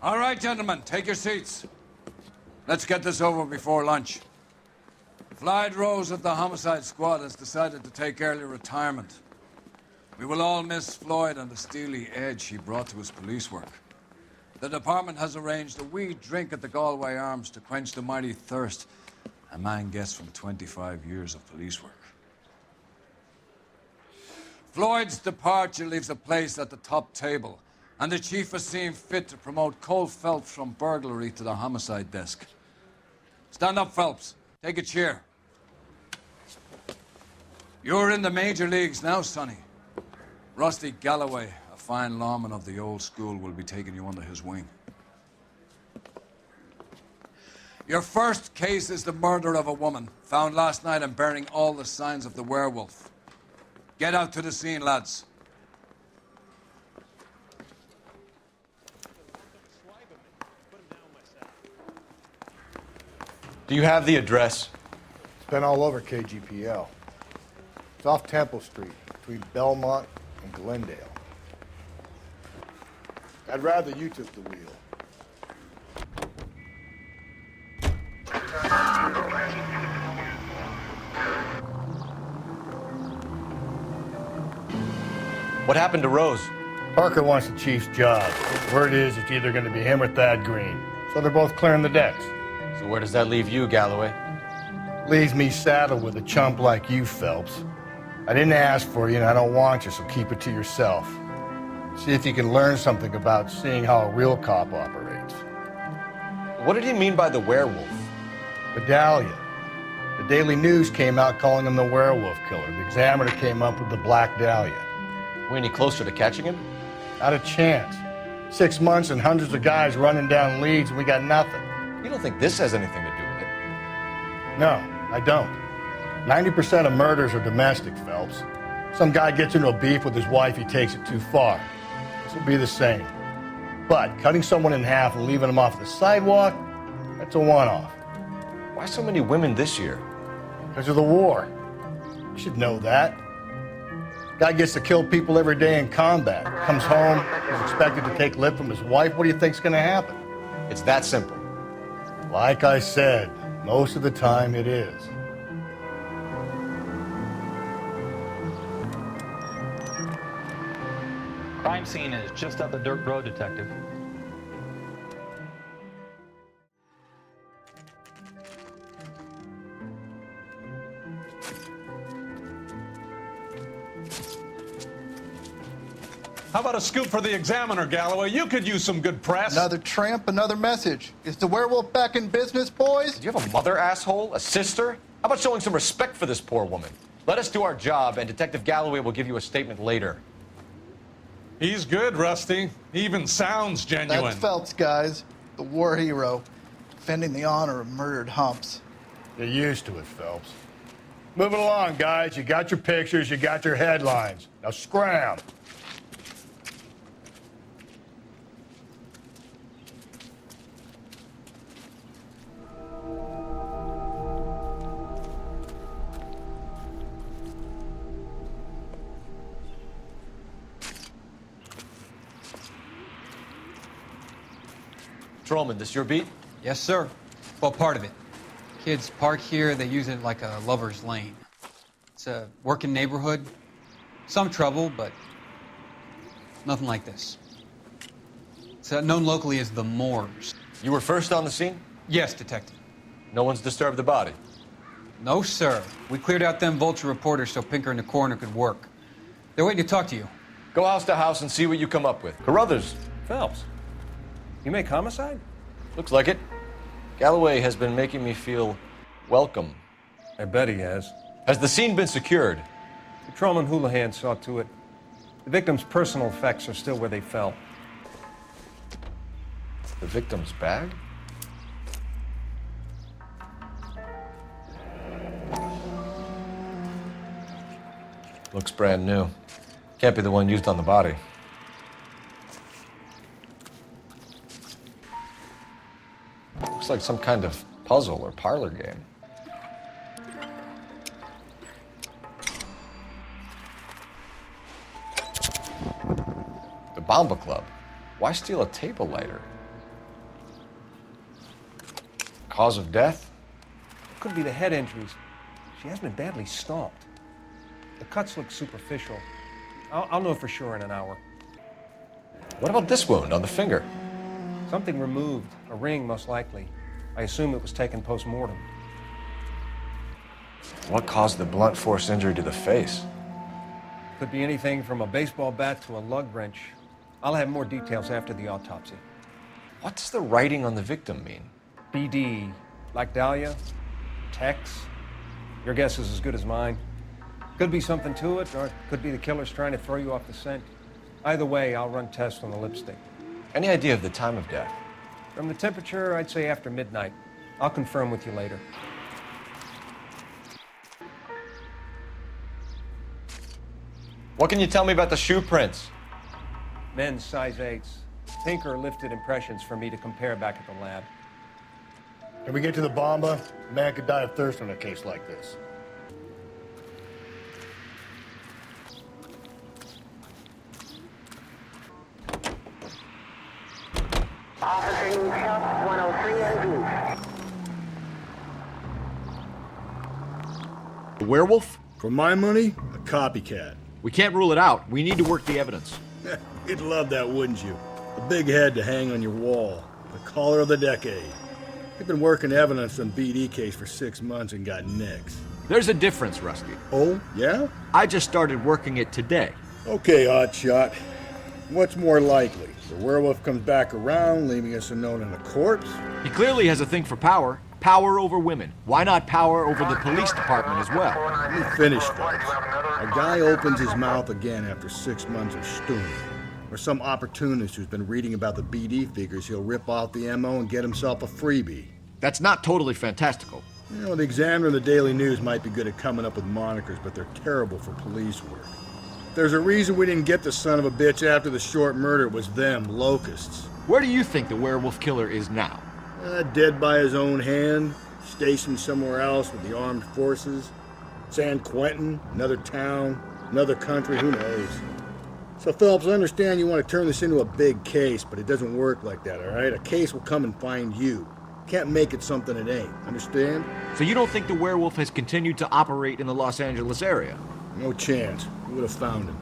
All right, gentlemen, take your seats. Let's get this over before lunch. Floyd Rose of the Homicide Squad has decided to take early retirement. We will all miss Floyd and the steely edge he brought to his police work. The department has arranged a wee drink at the Galway Arms to quench the mighty thirst a man gets from 25 years of police work. Floyd's departure leaves a place at the top table, and the chief has seen fit to promote Cole Phelps from burglary to the homicide desk. Stand up, Phelps. Take a chair. You're in the major leagues now, Sonny. Rusty Galloway, a fine lawman of the old school, will be taking you under his wing. Your first case is the murder of a woman, found last night and bearing all the signs of the werewolf. Get out to the scene, lads. Do you have the address? It's been all over KGPL. It's off Temple Street, between Belmont and Glendale. I'd rather you took the wheel. What happened to Rose? Parker wants the chief's job. Word is it's either going to be him or Thad Green. So they're both clearing the decks. So where does that leave you, Galloway? Leaves me saddled with a chump like you, Phelps. I didn't ask for you and I don't want you, so keep it to yourself. See if you can learn something about seeing how a real cop operates. What did he mean by the werewolf? Medallion. The Daily News came out calling him the werewolf killer. The Examiner came up with the Black Dahlia. We any closer to catching him? Not a chance. 6 months and hundreds of guys running down leads and we got nothing. You don't think this has anything to do with it? No, I don't. 90% of murders are domestic, Phelps. Some guy gets into a beef with his wife, he takes it too far. This will be the same. But cutting someone in half and leaving them off the sidewalk, that's a one-off. Why so many women this year? Because of the war. You should know that. Guy gets to kill people every day in combat. Comes home, is expected to take lip from his wife. What do you think's gonna happen? It's that simple. Like I said, most of the time it is. Crime scene is just up the dirt road, Detective. How about a scoop for the Examiner, Galloway? You could use some good press. Another tramp, another message. Is the werewolf back in business, boys? Do you have a mother, asshole? A sister? How about showing some respect for this poor woman? Let us do our job, and Detective Galloway will give you a statement later. He's good, Rusty. He even sounds genuine. That's Phelps, guys. The war hero. Defending the honor of murdered humps. You're used to it, Phelps. Moving along, guys. You got your pictures, you got your headlines. Now scram. Trollman, this your beat? Yes, sir. Well, part of it. Kids park here, they use it like a lover's lane. It's a working neighborhood. Some trouble, but nothing like this. It's known locally as the Moors. You were first on the scene? Yes, Detective. No one's disturbed the body? No, sir. We cleared out them vulture reporters so Pinker and the coroner could work. They're waiting to talk to you. Go house to house and see what you come up with. Carruthers. Phelps, you make homicide? Looks like it. Galloway has been making me feel welcome. I bet he has. Has the scene been secured? Patrolman Houlihan saw to it. The victim's personal effects are still where they fell. The victim's bag? Looks brand new. Can't be the one used on the body. Looks like some kind of puzzle or parlor game. The Bomba Club. Why steal a table lighter? Cause of death? Could be the head injuries. She has been badly stalked. The cuts look superficial. I'll know for sure in an hour. What about this wound on the finger? Something removed. A ring, most likely. I assume it was taken post-mortem. What caused the blunt force injury to the face? Could be anything from a baseball bat to a lug wrench. I'll have more details after the autopsy. What does the writing on the victim mean? BD, like Dahlia, Tex. Your guess is as good as mine. Could be something to it, or it could be the killer's trying to throw you off the scent. Either way, I'll run tests on the lipstick. Any idea of the time of death? From the temperature, I'd say after midnight. I'll confirm with you later. What can you tell me about the shoe prints? Men's size 8s. Tinker lifted impressions for me to compare back at the lab. If we get to the bomba, a man could die of thirst on a case like this. Officer needs help, 103 and blue. The werewolf? For my money, a copycat. We can't rule it out. We need to work the evidence. You'd love that, wouldn't you? A big head to hang on your wall. The caller of the decade. You've been working evidence on BD case for 6 months and got nicks. There's a difference, Rusty. Oh, yeah? I just started working it today. Okay, hotshot. What's more likely? The werewolf comes back around, leaving us unknown in a corpse? He clearly has a thing for power. Power over women. Why not power over the police department as well? Let me finish, folks. A guy opens his mouth again after 6 months of stewing. Or some opportunist who's been reading about the BD figures he'll rip off the MO and get himself a freebie. That's not totally fantastical. You know, the Examiner and the Daily News might be good at coming up with monikers, but they're terrible for police work. There's a reason we didn't get the son of a bitch after the short murder. It was them, locusts. Where do you think the werewolf killer is now? Dead by his own hand, stationed somewhere else with the armed forces. San Quentin, another town, another country, who knows? So, Phillips, I understand you want to turn this into a big case, but it doesn't work like that, all right? A case will come and find you. Can't make it something it ain't, understand? So you don't think the werewolf has continued to operate in the Los Angeles area? No chance. We would have found him.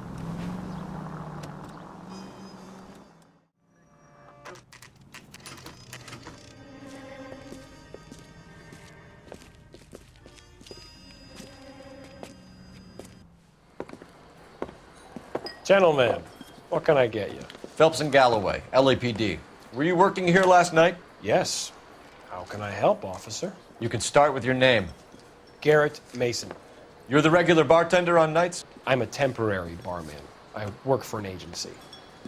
Gentlemen, what can I get you? Phelps and Galloway, LAPD. Were you working here last night? Yes. How can I help, officer? You can start with your name. Garrett Mason. You're the regular bartender on nights? I'm a temporary barman. I work for an agency.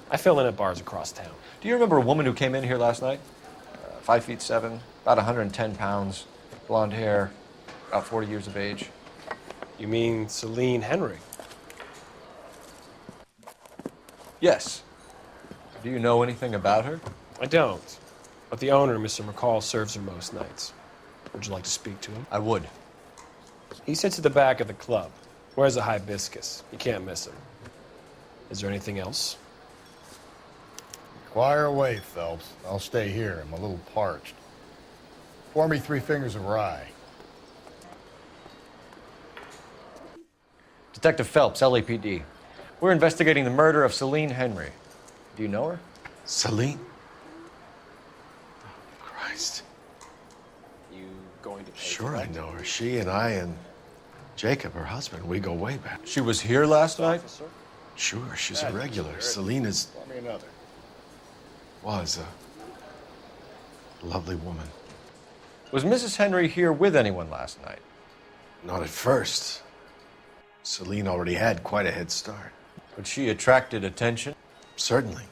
I fill in at bars across town. Do you remember a woman who came in here last night? 5'7", about 110 pounds, blonde hair, about 40 years of age. You mean Celine Henry? Yes. Do you know anything about her? I don't. But the owner, Mr. McCall, serves her most nights. Would you like to speak to him? I would. He sits at the back of the club. Wears a hibiscus. You can't miss him. Is there anything else? Fire away, Phelps. I'll stay here. I'm a little parched. Pour me 3 fingers of rye. Detective Phelps, LAPD. We're investigating the murder of Celine Henry. Do you know her? Celine? Oh, Christ. You going to pay Sure, I know her. She and I and Jacob, her husband, we go way back. She was here last night? Sure, she's a regular. Celine is... Pour me another. Was a lovely woman. Was Mrs. Henry here with anyone last night? Not at first. Celine already had quite a head start. But she attracted attention? Certainly.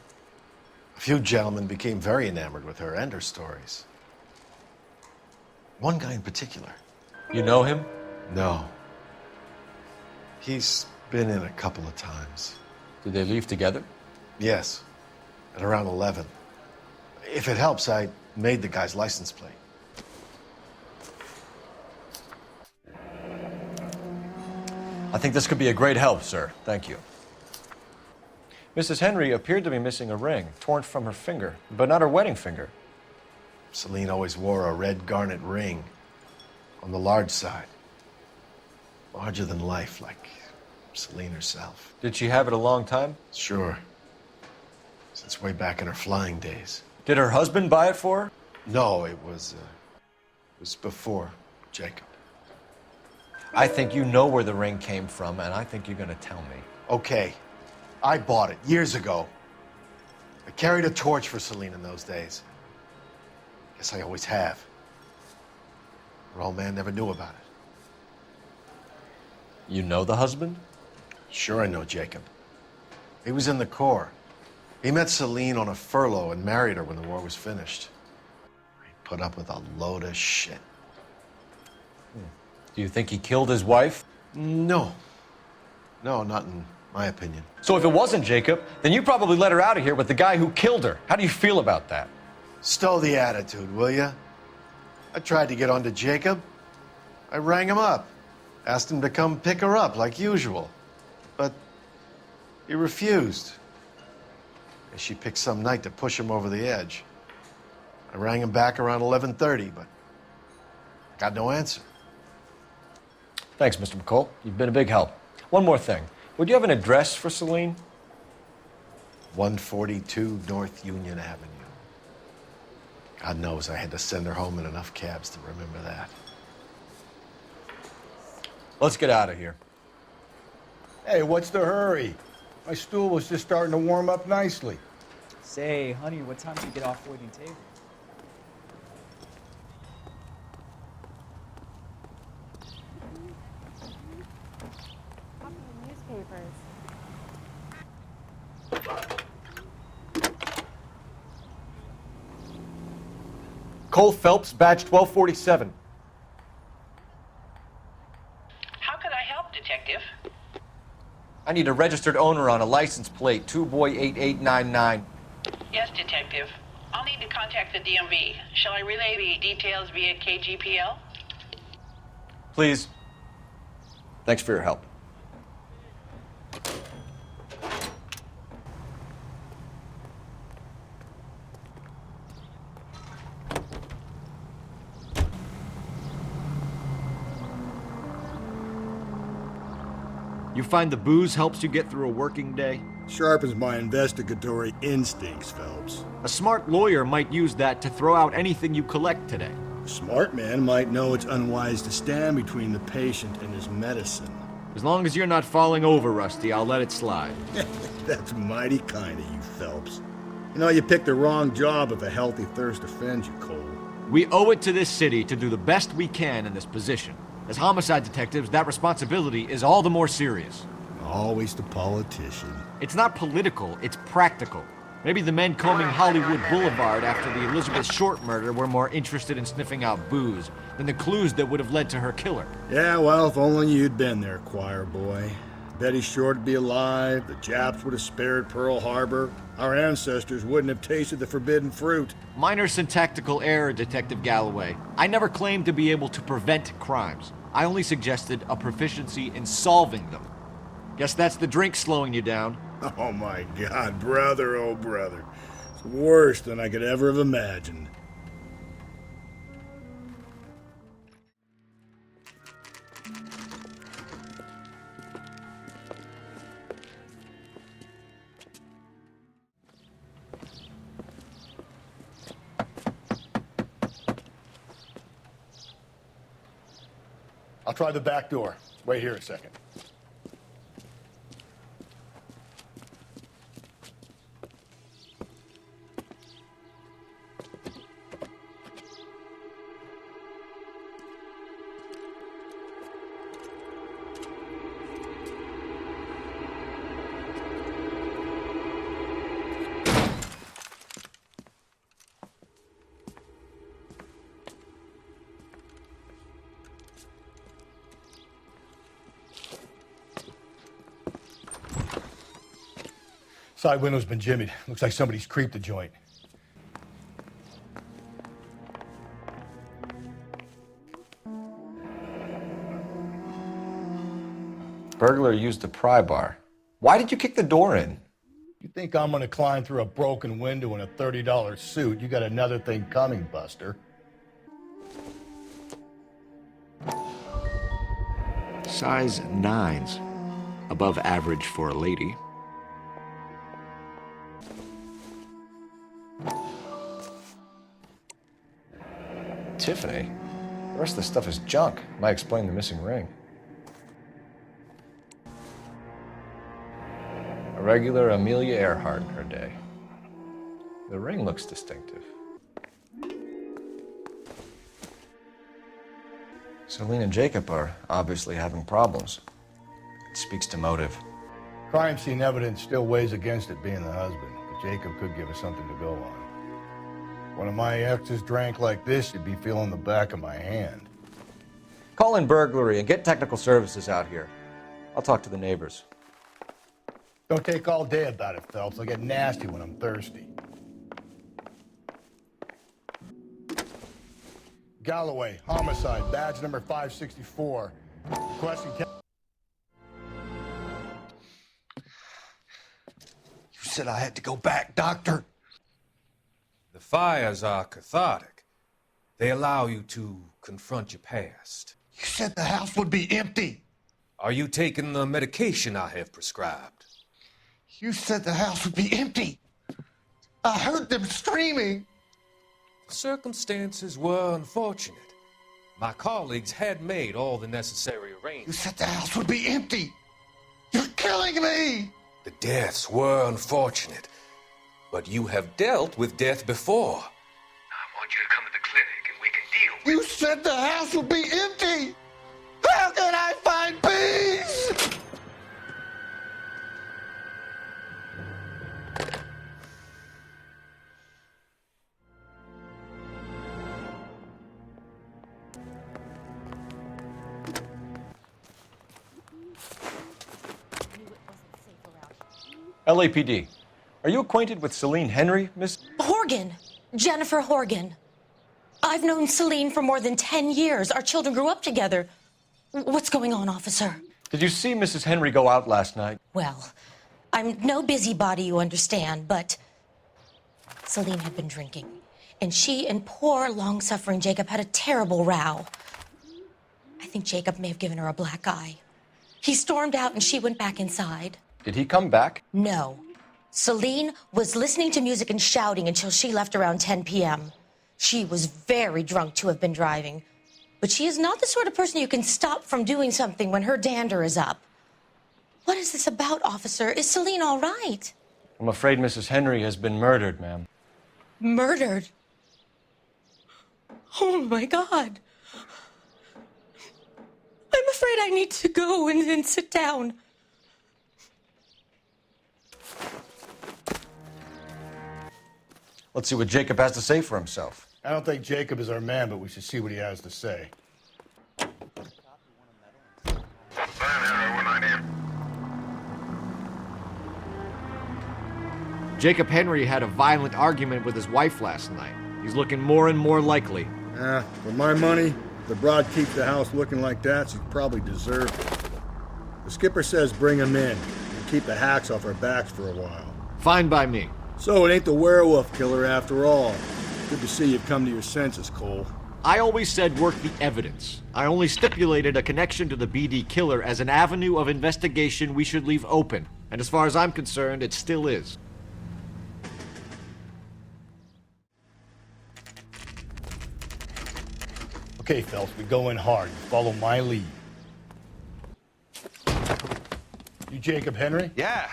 A few gentlemen became very enamored with her and her stories. One guy in particular. You know him? No. He's been in a couple of times. Did they leave together? Yes. At around 11. If it helps, I made the guy's license plate. I think this could be a great help, sir. Thank you. Mrs. Henry appeared to be missing a ring, torn from her finger, but not her wedding finger. Celine always wore a red garnet ring on the large side. Larger than life, like Celine herself. Did she have it a long time? Sure. Since way back in her flying days. Did her husband buy it for her? No, it was before Jacob. I think you know where the ring came from, and I think you're gonna tell me. Okay, I bought it years ago. I carried a torch for Celine in those days. Guess I always have. Her old man never knew about it. You know the husband? Sure I know Jacob. He was in the Corps. He met Celine on a furlough and married her when the war was finished. He put up with a load of shit. Do you think he killed his wife? No. No, not in my opinion. So if it wasn't Jacob, then you probably let her out of here with the guy who killed her. How do you feel about that? Stow the attitude, will ya? I tried to get onto Jacob. I rang him up. Asked him to come pick her up like usual. But he refused. And she picked some night to push him over the edge. I rang him back around 11:30, but got no answer. Thanks, Mr. McCall. You've been a big help. One more thing. Would you have an address for Celine? 142 North Union Avenue. God knows I had to send her home in enough cabs to remember that. Let's get out of here. Hey, what's the hurry? My stool was just starting to warm up nicely. Say, honey, what time do you get off waiting table? Cole Phelps, badge 1247. How can I help, Detective? I need a registered owner on a license plate, 2boy8899. Yes, Detective. I'll need to contact the DMV. Shall I relay the details via KGPL? Please. Thanks for your help. You find the booze helps you get through a working day? Sharpens my investigatory instincts, Phelps. A smart lawyer might use that to throw out anything you collect today. A smart man might know it's unwise to stand between the patient and his medicine. As long as you're not falling over, Rusty, I'll let it slide. That's mighty kind of you, Phelps. You know, you picked the wrong job if a healthy thirst offends you, Cole. We owe it to this city to do the best we can in this position. As homicide detectives, that responsibility is all the more serious. Always the politician. It's not political, it's practical. Maybe the men combing Hollywood Boulevard after the Elizabeth Short murder were more interested in sniffing out booze than the clues that would have led to her killer. Yeah, well, if only you'd been there, choir boy. Betty Short would be alive, the Japs would have spared Pearl Harbor, our ancestors wouldn't have tasted the forbidden fruit. Minor syntactical error, Detective Galloway. I never claimed to be able to prevent crimes. I only suggested a proficiency in solving them. Guess that's the drink slowing you down. Oh my God, brother, oh brother. It's worse than I could ever have imagined. I'll try the back door. Wait here a second. Side window's been jimmied. Looks like somebody's creeped the joint. Burglar used the pry bar. Why did you kick the door in? You think I'm gonna climb through a broken window in a $30 suit? You got another thing coming, Buster. Size 9s. Above average for a lady. Tiffany? The rest of the stuff is junk. Might explain the missing ring. A regular Amelia Earhart in her day. The ring looks distinctive. Celine and Jacob are obviously having problems. It speaks to motive. Crime scene evidence still weighs against it being the husband, but Jacob could give us something to go on. One of my exes drank like this, you'd be feeling the back of my hand. Call in burglary and get technical services out here. I'll talk to the neighbors. Don't take all day about it, Phelps. I'll get nasty when I'm thirsty. Galloway, homicide, badge number 564. Requesting... You said I had to go back, Doctor. The fires are cathartic. They allow you to confront your past. You said the house would be empty. Are you taking the medication I have prescribed? You said the house would be empty. I heard them screaming. Circumstances were unfortunate. My colleagues had made all the necessary arrangements. You said the house would be empty. You're killing me. The deaths were unfortunate, but you have dealt with death before. I want you to come to the clinic and we can deal with You said the house would be empty. How can I find peace? LAPD. Are you acquainted with Celine Henry, Miss? Horgan. Jennifer Horgan. I've known Celine for more than 10 years. Our children grew up together. What's going on, officer? Did you see Mrs. Henry go out last night? Well, I'm no busybody, you understand, but Celine had been drinking. And she and poor, long-suffering Jacob had a terrible row. I think Jacob may have given her a black eye. He stormed out and she went back inside. Did he come back? No. Celine was listening to music and shouting until she left around 10 p.m. She was very drunk to have been driving. But she is not the sort of person you can stop from doing something when her dander is up. What is this about, officer? Is Celine all right? I'm afraid Mrs. Henry has been murdered, ma'am. Murdered? Oh, my God. I'm afraid I need to go and sit down. Let's see what Jacob has to say for himself. I don't think Jacob is our man, but we should see what he has to say. Jacob Henry had a violent argument with his wife last night. He's looking more and more likely. For my money, if the broad keeps the house looking like that, she's probably deserved it. The skipper says bring him in and keep the hacks off our backs for a while. Fine by me. So it ain't the werewolf killer after all. Good to see you've come to your senses, Cole. I always said work the evidence. I only stipulated a connection to the BD killer as an avenue of investigation we should leave open. And as far as I'm concerned, it still is. Okay, Phelps, we go in hard. Follow my lead. You Jacob Henry? Yeah.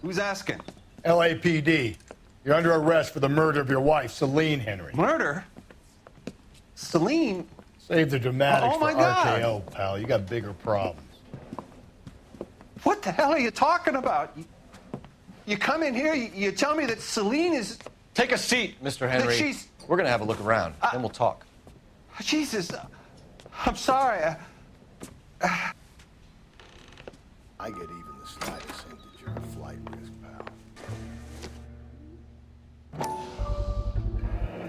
Who's asking? LAPD. You're under arrest for the murder of your wife, Celine Henry. Murder? Celine? Save the dramatics Oh, my for God. RKO, pal. You got bigger problems. What the hell are you talking about? You come in here, you tell me that Celine is... Take a seat, Mr. Henry. she's- We're gonna have a look around, then we'll talk. Jesus, I'm sorry. I get even the slightest hint that you're a flight risk, pal.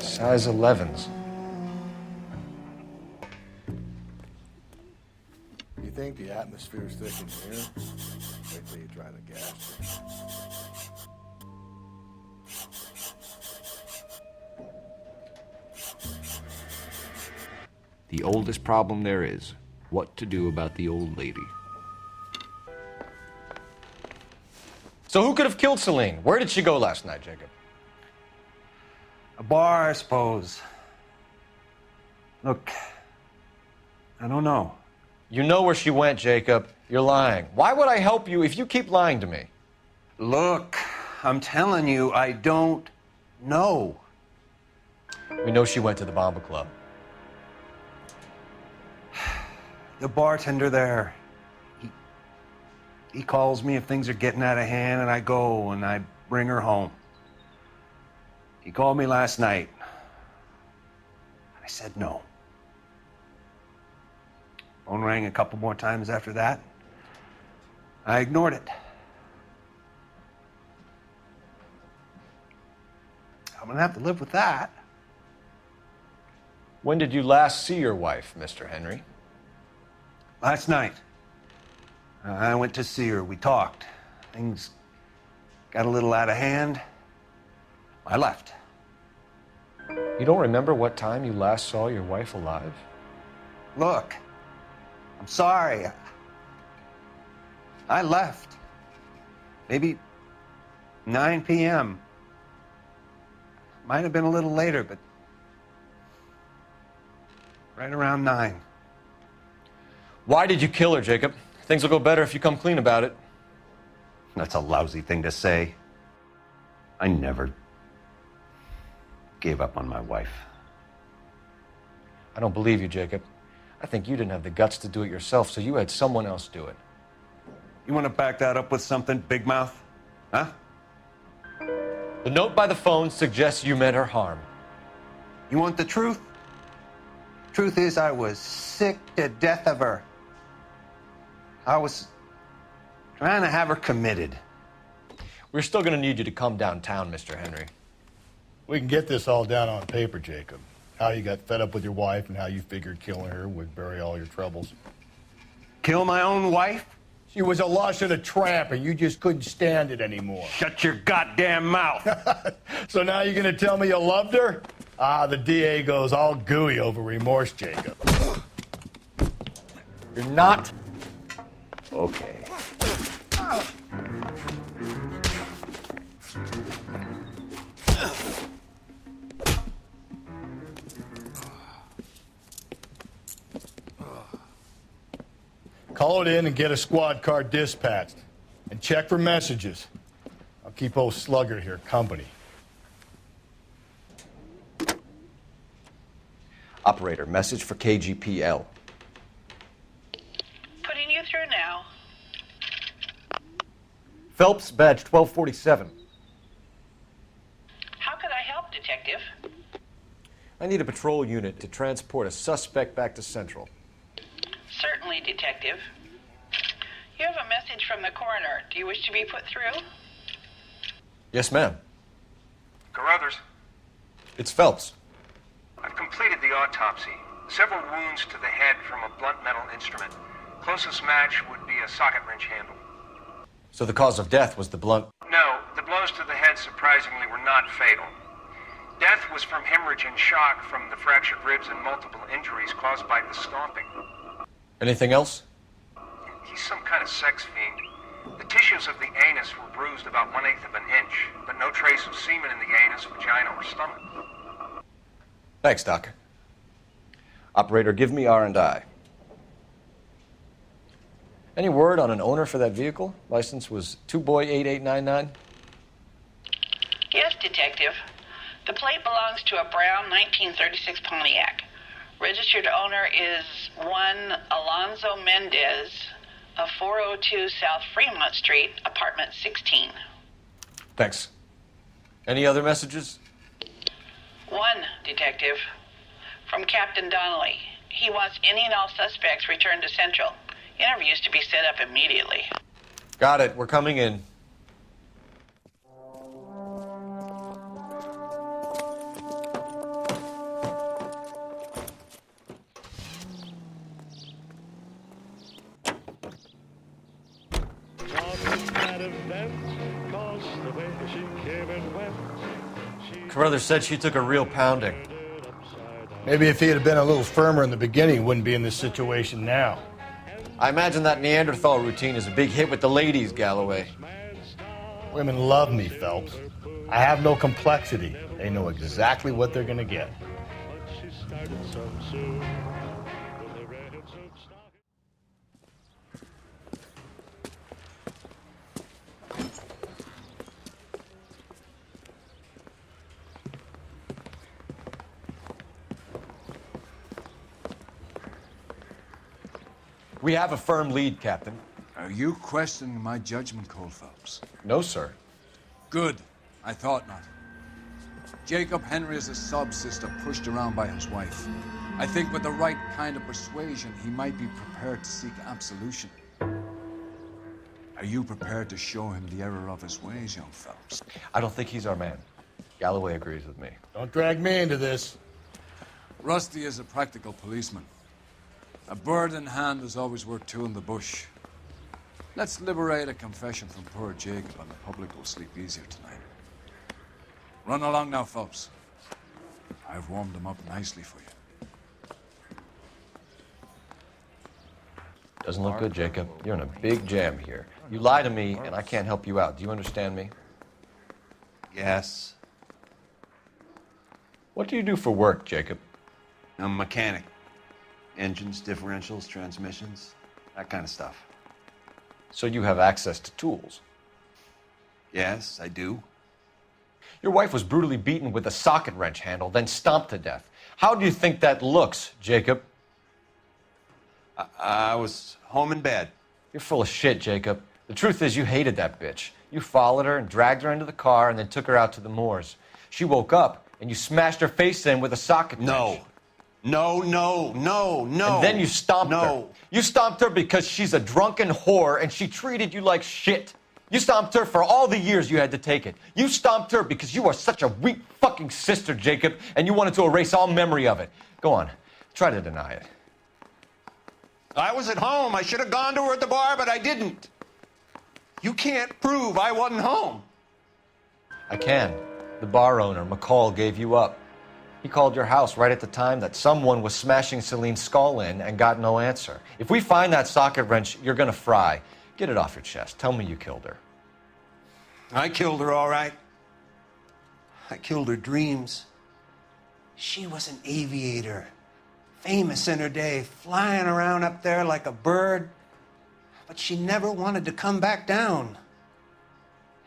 Size 11s. You think the atmosphere's thick in here? Wait till you try the gas. The oldest problem there is, what to do about the old lady. So who could have killed Celine? Where did she go last night, Jacob? A bar, I suppose. Look, I don't know. You know where she went, Jacob. You're lying. Why would I help you if you keep lying to me? Look, I'm telling you, I don't know. We know she went to the Bomba Club. The bartender there, he calls me if things are getting out of hand, and I go and I bring her home. He called me last night. I said no. Phone rang a couple more times after that. I ignored it. I'm gonna have to live with that. When did you last see your wife, Mr. Henry? Last night. I went to see her. We talked. Things got a little out of hand. I left. You don't remember what time you last saw your wife alive? Look, I'm sorry. I left. Maybe 9 p.m. Might have been a little later, but right around 9. Why did you kill her, Jacob? Things will go better if you come clean about it. That's a lousy thing to say. I never gave up on my wife. I don't believe you, Jacob. I think you didn't have the guts to do it yourself, so you had someone else do it. You want to back that up with something, Big Mouth? Huh? The note by the phone suggests you meant her harm. You want the truth? Truth is, I was sick to death of her. I was trying to have her committed. We're still going to need you to come downtown, Mr. Henry. We can get this all down on paper, Jacob. How you got fed up with your wife and how you figured killing her would bury all your troubles. Kill my own wife? She was a lush and a tramp, and you just couldn't stand it anymore. Shut your goddamn mouth. So now you're going to tell me you loved her? Ah, the DA goes all gooey over remorse, Jacob. You're not. Okay. Call it in and get a squad car dispatched. And check for messages. I'll keep old Slugger here company. Operator, message for KGPL. Putting you through now. Phelps, badge 1247. How could I help, Detective? I need a patrol unit to transport a suspect back to Central. Certainly, Detective. You have a message from the coroner. Do you wish to be put through? Yes, ma'am. Carruthers, It's Phelps. I've completed the autopsy. Several wounds to the head from a blunt metal instrument. Closest match would be a socket wrench handle. So the cause of death was the blunt. No, the blows to the head surprisingly were not fatal. Death was from hemorrhage and shock from the fractured ribs and multiple injuries caused by the stomping. Anything else? He's some kind of sex fiend. The tissues of the anus were bruised about 1/8 of an inch, but no trace of semen in the anus, vagina, or stomach. Thanks, Doc. Operator, give me R&I. Any word on an owner for that vehicle? License was 2boy8899. Yes, Detective. The plate belongs to a brown 1936 Pontiac. Registered owner is one Alonzo Mendez of 402 South Fremont Street, apartment 16. Thanks. Any other messages? One, Detective. From Captain Donnelly. He wants any and all suspects returned to Central. Interviews to be set up immediately. Got it. We're coming in. Carruthers said she took a real pounding. Maybe if he had been a little firmer in the beginning, he wouldn't be in this situation now. I imagine that Neanderthal routine is a big hit with the ladies, Galloway. Women love me, Phelps. I have no complexity. They know exactly what they're gonna get. We have a firm lead, Captain. Are you questioning my judgment, Cole Phelps? No, sir. Good. I thought not. Jacob Henry is a sub-sister pushed around by his wife. I think with the right kind of persuasion, he might be prepared to seek absolution. Are you prepared to show him the error of his ways, young Phelps? I don't think he's our man. Galloway agrees with me. Don't drag me into this. Rusty is a practical policeman. A bird in hand is always worth two in the bush. Let's liberate a confession from poor Jacob, and the public will sleep easier tonight. Run along now, Phelps. I've warmed them up nicely for you. Doesn't look good, Jacob. You're in a big jam here. You lie to me, and I can't help you out. Do you understand me? Yes. What do you do for work, Jacob? I'm a mechanic. Engines, differentials, transmissions, that kind of stuff. So you have access to tools? Yes, I do. Your wife was brutally beaten with a socket wrench handle, then stomped to death. How do you think that looks, Jacob? I was home in bed. You're full of shit, Jacob. The truth is you hated that bitch. You followed her and dragged her into the car and then took her out to the moors. She woke up and you smashed her face in with a socket wrench. No. And then you stomped her. You stomped her because she's a drunken whore and she treated you like shit. You stomped her for all the years you had to take it. You stomped her because you are such a weak fucking sister, Jacob, and you wanted to erase all memory of it. Go on. Try to deny it. I was at home. I should have gone to her at the bar, but I didn't. You can't prove I wasn't home. I can. The bar owner, McCall, gave you up. He called your house right at the time that someone was smashing Celine's skull in and got no answer. If we find that socket wrench, you're gonna fry. Get it off your chest. Tell me you killed her. I killed her, all right. I killed her dreams. She was an aviator, famous in her day, flying around up there like a bird, but she never wanted to come back down.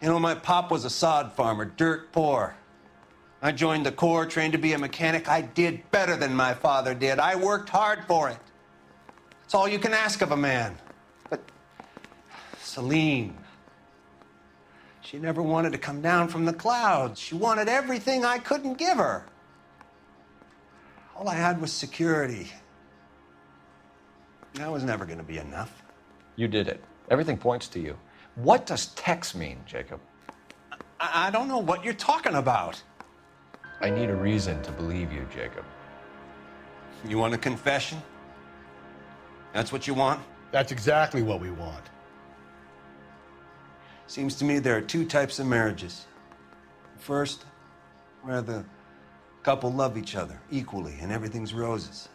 You know, my pop was a sod farmer, dirt poor. I joined the Corps, trained to be a mechanic. I did better than my father did. I worked hard for it. That's all you can ask of a man. But Celine, she never wanted to come down from the clouds. She wanted everything I couldn't give her. All I had was security. That was never going to be enough. You did it. Everything points to you. What does Tex mean, Jacob? I don't know what you're talking about. I need a reason to believe you, Jacob. You want a confession? That's what you want? That's exactly what we want. Seems to me there are two types of marriages. First, where the couple love each other equally and everything's roses.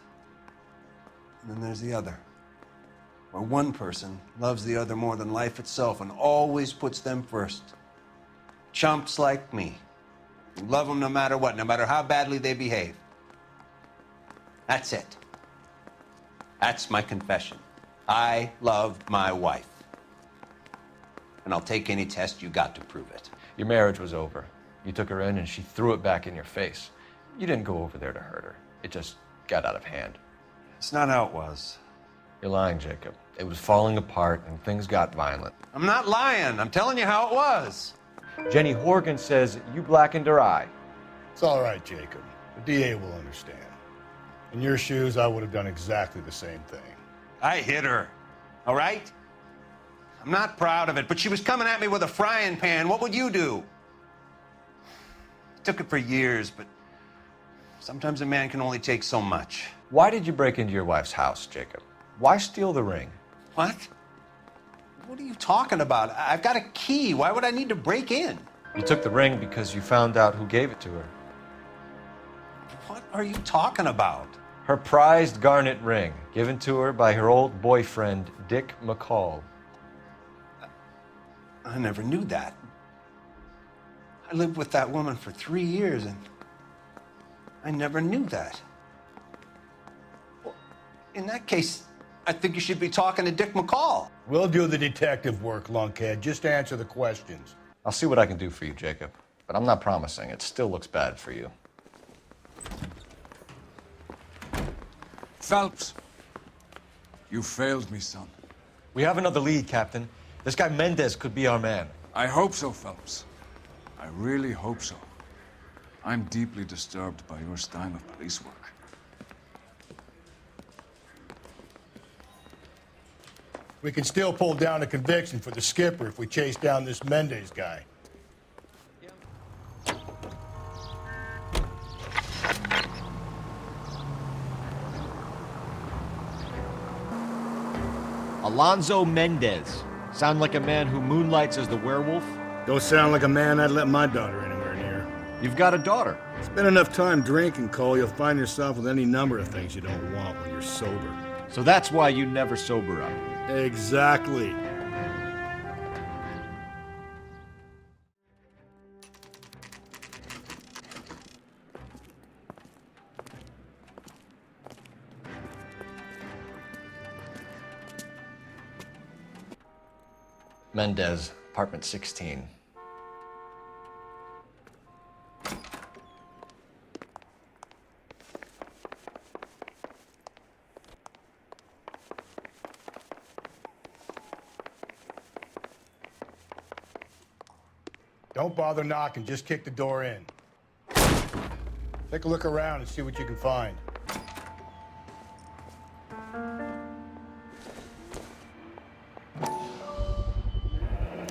And then there's the other, where one person loves the other more than life itself and always puts them first. Chumps like me. You love them no matter what, no matter how badly they behave. That's it. That's my confession. I loved my wife. And I'll take any test you got to prove it. Your marriage was over. You took her in and she threw it back in your face. You didn't go over there to hurt her. It just got out of hand. It's not how it was. You're lying, Jacob. It was falling apart and things got violent. I'm not lying. I'm telling you how it was. Jenny Horgan says you blackened her eye. It's all right, Jacob. The DA will understand. In your shoes, I would have done exactly the same thing. I hit her, all right? I'm not proud of it, but she was coming at me with a frying pan. What would you do? It took it for years, but sometimes a man can only take so much. Why did you break into your wife's house, Jacob? Why steal the ring? What? What are you talking about? I've got a key. Why would I need to break in? You took the ring because you found out who gave it to her. What are you talking about? Her prized garnet ring, given to her by her old boyfriend, Dick McCall. I never knew that. I lived with that woman for 3 years, and I never knew that. Well, in that case, I think you should be talking to Dick McCall. We'll do the detective work, lunkhead. Just answer the questions. I'll see what I can do for you, Jacob. But I'm not promising. It still looks bad for you. Phelps, you failed me, son. We have another lead, Captain. This guy Mendez could be our man. I hope so, Phelps. I really hope so. I'm deeply disturbed by your style of police work. We can still pull down a conviction for the skipper if we chase down this Mendez guy. Alonzo Mendez. Sound like a man who moonlights as the werewolf? Don't sound like a man I'd let my daughter anywhere near. You've got a daughter. Spend enough time drinking, Cole, you'll find yourself with any number of things you don't want when you're sober. So that's why you never sober up. Exactly. Mendez, apartment 16. Don't bother knocking, just kick the door in. Take a look around and see what you can find.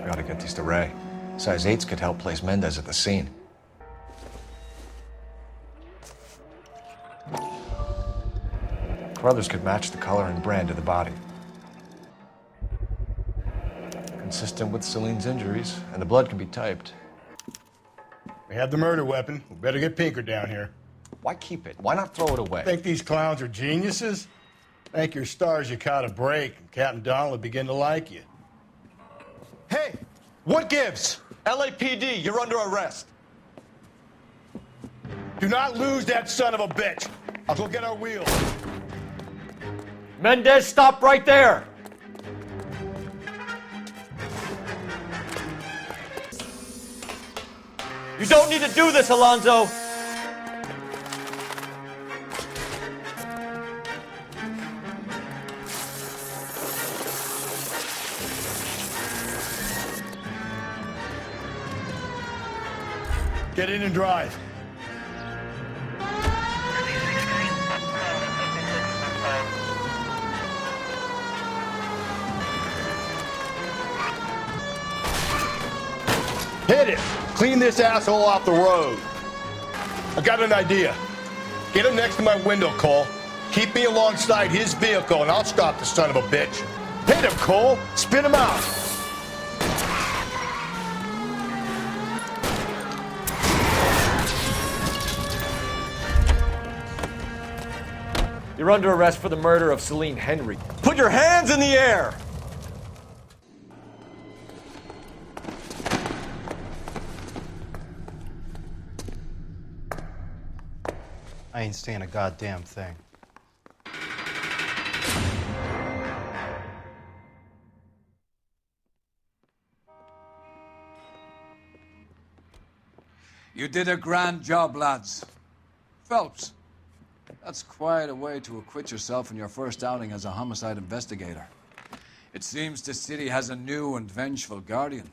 Gotta get these to Ray. Size 8s could help place Mendez at the scene. Brothers could match the color and brand of the body. Consistent with Celine's injuries, and the blood can be typed. We have the murder weapon. We better get Pinker down here. Why keep it? Why not throw it away? Think these clowns are geniuses? Thank your stars you caught a break, and Captain Donald will begin to like you. Hey! What gives? LAPD, you're under arrest. Do not lose that son of a bitch. I'll go get our wheels. Mendez, stop right there! You don't need to do this, Alonzo! Get in and drive. Hit it! Clean this asshole off the road. I got an idea. Get him next to my window, Cole. Keep me alongside his vehicle and I'll stop the son of a bitch. Hit him, Cole! Spin him out! You're under arrest for the murder of Celine Henry. Put your hands in the air! I ain't saying a goddamn thing. You did a grand job, lads. Phelps, that's quite a way to acquit yourself in your first outing as a homicide investigator. It seems the city has a new and vengeful guardian.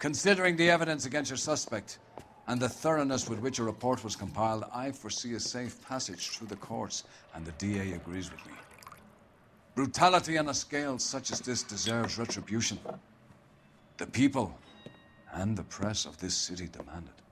Considering the evidence against your suspect and the thoroughness with which a report was compiled, I foresee a safe passage through the courts, and the DA agrees with me. Brutality on a scale such as this deserves retribution. The people and the press of this city demand it.